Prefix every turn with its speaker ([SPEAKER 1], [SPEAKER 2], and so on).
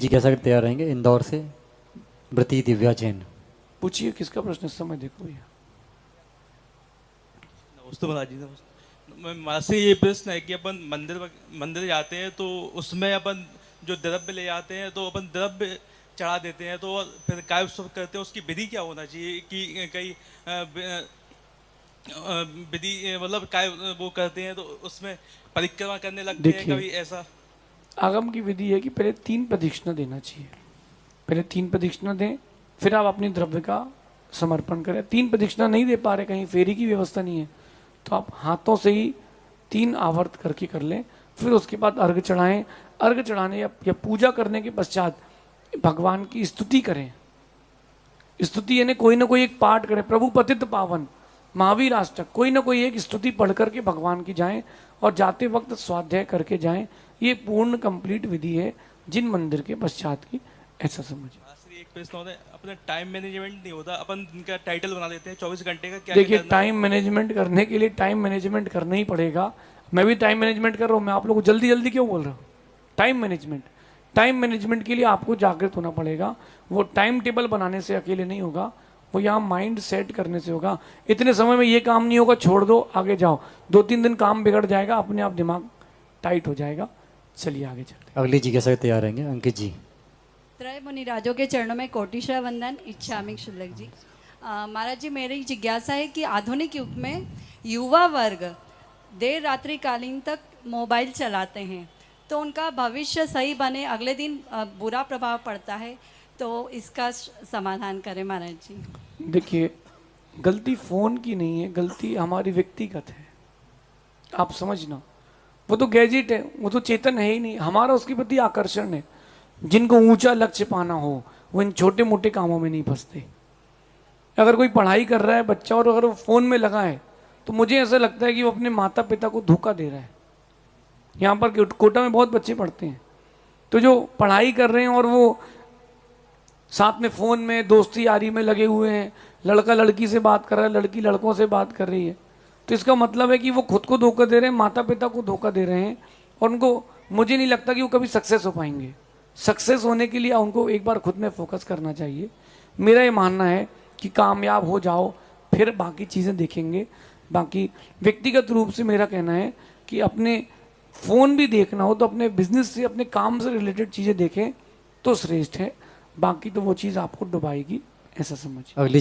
[SPEAKER 1] जिज्ञासा के तैयार रहेंगे। इंदौर से व्रती दिव्या जैन।
[SPEAKER 2] पूछिए किसका प्रश्न इस समय देखो भैया।
[SPEAKER 3] नमस्ते महाराज जी, नमस्ते। महाराज से ये प्रश्न है कि अपन मंदिर जाते हैं तो उसमें अपन जो द्रव्य ले जाते हैं तो अपन द्रव्य चढ़ा देते हैं, तो फिर काय उत्सव करते हैं उसकी विधि क्या होना चाहिए कि कई विधि मतलब काय वो करते हैं तो उसमें परिक्रमा करने लगते हैं
[SPEAKER 2] देखिए,
[SPEAKER 3] कभी ऐसा।
[SPEAKER 2] आगम की विधि है कि पहले 3 प्रदक्षिणा देना चाहिए। पहले 3 प्रदक्षिणा दें, फिर आप अपनी द्रव्य का समर्पण करें। 3 प्रदक्षिणा नहीं दे पा रहे, कहीं फेरी की व्यवस्था नहीं है, तो आप हाथों से ही 3 आवर्त करके कर लें। फिर उसके बाद अर्घ चढ़ाएं। अर्घ चढ़ाने या पूजा करने के पश्चात भगवान की स्तुति करें। स्तुति यानी कोई ना कोई एक पाठ करें। प्रभु पतित पावन, महावीर अष्टक, कोई ना कोई एक स्तुति पढ़ करके भगवान की जाएं और जाते वक्त स्वाध्याय करके जाएं। ये पूर्ण कंप्लीट विधि है जिन मंदिर के पश्चात की, ऐसा समझिए।
[SPEAKER 3] एक प्रश्न होता है, अपने टाइम मैनेजमेंट नहीं होता, अपन इनका टाइटल बना देते हैं 24 घंटे का। क्या
[SPEAKER 2] देखिए, टाइम मैनेजमेंट करने के लिए टाइम मैनेजमेंट करना ही पड़ेगा। मैं भी टाइम मैनेजमेंट कर रहा हूँ, मैं आप लोगों को जल्दी जल्दी क्यों बोल रहा हूँ? टाइम मैनेजमेंट के लिए आपको जागृत होना पड़ेगा। वो टाइम टेबल बनाने से अकेले नहीं होगा, वो यहाँ माइंड सेट करने से होगा। इतने समय में ये काम नहीं होगा, छोड़ दो, आगे जाओ। 2-3 दिन काम बिगड़ जाएगा, अपने आप दिमाग टाइट हो जाएगा। चलिए आगे चलते।
[SPEAKER 1] अगली जिज्ञासा के तैयार रहेंगे। अंकित जी।
[SPEAKER 4] त्रय मुनिराजों के चरणों में कोटिशा वंदन। इच्छामिक शुल्लक जी। महाराज जी, मेरी जिज्ञासा है कि आधुनिक युग में युवा वर्ग देर रात्रि कालीन तक मोबाइल चलाते हैं, तो उनका भविष्य सही बने, अगले दिन बुरा प्रभाव पड़ता है, तो इसका समाधान करें महाराज जी।
[SPEAKER 2] देखिए, गलती फोन की नहीं है, गलती हमारी व्यक्तिगत है। आप समझना, वो तो गैजेट है, वो तो चेतन है ही नहीं। हमारा उसके प्रति आकर्षण है। जिनको ऊंचा लक्ष्य पाना हो वो इन छोटे मोटे कामों में नहीं फंसते। अगर कोई पढ़ाई कर रहा है बच्चा और अगर वो फोन में लगा है, तो मुझे ऐसा लगता है कि वो अपने माता पिता को धोखा दे रहा है। यहाँ पर कोटा में बहुत बच्चे पढ़ते हैं, तो जो पढ़ाई कर रहे हैं और वो साथ में फ़ोन में दोस्ती यारी में लगे हुए हैं, लड़का लड़की से बात कर रहा है, लड़की लड़कों से बात कर रही है, तो इसका मतलब है कि वो खुद को धोखा दे रहे हैं, माता पिता को धोखा दे रहे हैं, और उनको, मुझे नहीं लगता कि वो कभी सक्सेस हो पाएंगे। सक्सेस होने के लिए उनको एक बार खुद में फोकस करना चाहिए। मेरा ये मानना है कि कामयाब हो जाओ, फिर बाकी चीज़ें देखेंगे। बाकी व्यक्तिगत रूप से मेरा कहना है कि अपने फ़ोन भी देखना हो तो अपने बिजनेस से, अपने काम से रिलेटेड चीज़ें देखें तो श्रेष्ठ है। बाकी तो वो चीज़ आपको डुबाएगी, ऐसा समझिए।
[SPEAKER 1] अगली